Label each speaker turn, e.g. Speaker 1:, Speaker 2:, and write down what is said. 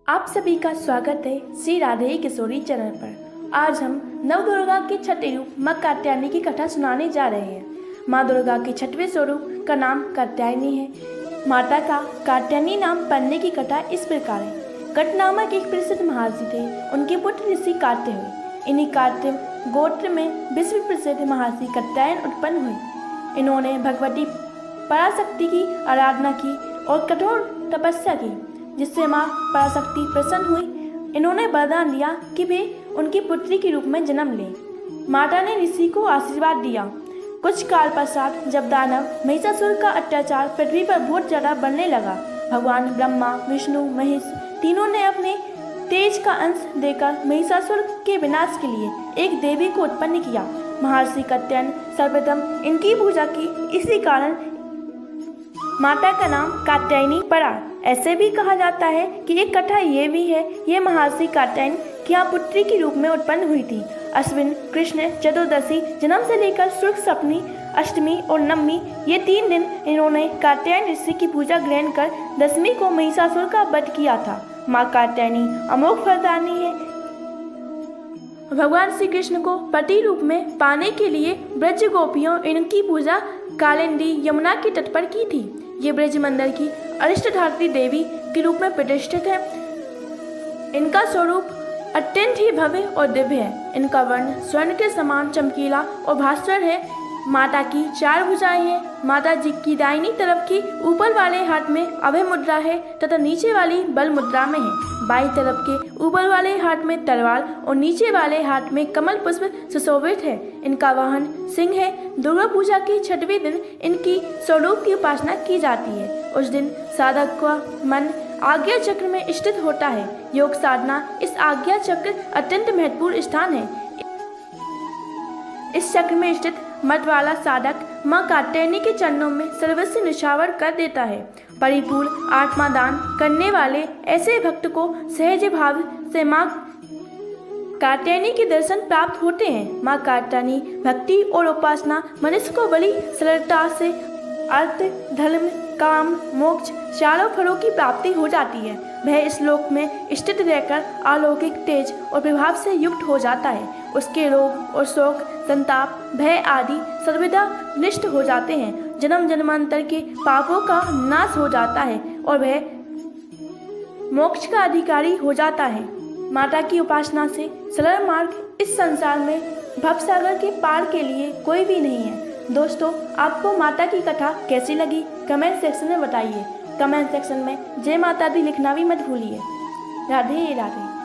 Speaker 1: आप सभी का स्वागत है श्री राधे किशोरी चैनल पर। आज हम नवदुर्गा के छठे रूप माँ कात्यायनी की कथा सुनाने जा रहे हैं। माँ दुर्गा के छठवें स्वरूप का नाम कात्यायनी है। माता का कात्यायनी नाम पड़ने की कथा इस प्रकार है। कट नामक एक प्रसिद्ध महर्षि थे। उनके पुत्र ऋषि कात्य हुए। इन्हीं कात्य गोत्र में विश्व प्रसिद्ध महर्षि कात्यायन उत्पन्न हुए। इन्होंने भगवती पराशक्ति की आराधना की और कठोर तपस्या की, जिससे माँ पराशक्ति प्रसन्न हुई। इन्होंने वरदान दिया कि वे उनकी पुत्री के रूप में जन्म लें। माता ने ऋषि को आशीर्वाद दिया। कुछ काल पश्चात जब दानव महिषासुर का अत्याचार पृथ्वी पर बहुत ज़्यादा बढ़ने लगा, भगवान ब्रह्मा, विष्णु, महेश तीनों ने अपने तेज का अंश देकर महिषासुर के विनाश के लिए एक देवी को उत्पन्न किया। महर्षि कात्यायन सर्वप्रथम इनकी पूजा की। इसी कारण माता का नाम कात्यायनी पड़ा। ऐसे भी कहा जाता है कि एक कथा ये भी है, ये महर्षि कात्यायन की यहाँ पुत्री के रूप में उत्पन्न हुई थी। अश्विन कृष्ण चतुर्दशी जन्म से लेकर शुक्ल सप्तमी, अष्टमी और नवमी, ये 3 दिन इन्होंने कात्यायन ऋषि की पूजा ग्रहण कर दशमी को महिषासुर का वध किया था। माँ कात्यायनी अमोघ फलदायिनी है। भगवान श्री कृष्ण को पति रूप में पाने के लिए ब्रज गोपियों इनकी पूजा कालिंदी यमुना के तट पर की थी। ये ब्रज मंदिर की अरिष्टधात्री देवी के रूप में प्रतिष्ठित है। इनका स्वरूप अत्यंत ही भव्य और दिव्य है। इनका वर्ण स्वर्ण के समान चमकीला और भास्कर है। माता की 4 भुजाएं हैं। माता जी की दाहिनी तरफ की ऊपर वाले हाथ में अभय मुद्रा है तथा नीचे वाली बल मुद्रा में है। बाईं तरफ के ऊपर वाले हाथ में तलवार और नीचे वाले हाथ में कमल पुष्प सुशोभित है। इनका वाहन सिंह है। दुर्गा पूजा के 6वें दिन इनकी स्वरूप की उपासना की जाती है। उस दिन साधक का मन आज्ञा चक्र में स्थित होता है। योग साधना इस आज्ञा चक्र अत्यंत महत्वपूर्ण स्थान है। इस चक्र में स्थित मत वाला साधक माँ कात्यायनी के चरणों में सर्वस्व निछावर कर देता है। परिपूर्ण आत्मा दान करने वाले ऐसे भक्त को सहज भाव से माँ कात्यायनी के दर्शन प्राप्त होते हैं। माँ कात्यायनी भक्ति और उपासना मनुष्य को बड़ी सरलता से अर्थ, धर्म, काम, मोक्ष चारों फलों की प्राप्ति हो जाती है। वह इस लोक में स्थित रहकर अलौकिक तेज और प्रभाव से युक्त हो जाता है। उसके रोग और शोक, संताप, भय आदि सर्वदा नष्ट हो जाते हैं। जन्म जन्मांतर के पापों का नाश हो जाता है और वह मोक्ष का अधिकारी हो जाता है। माता की उपासना से सरल मार्ग इस संसार में भवसागर के पार के लिए कोई भी नहीं है। दोस्तों, आपको माता की कथा कैसी लगी कमेंट सेक्शन में बताइए। कमेंट सेक्शन में जय माता दी लिखना भी मत भूलिए। राधे राधे।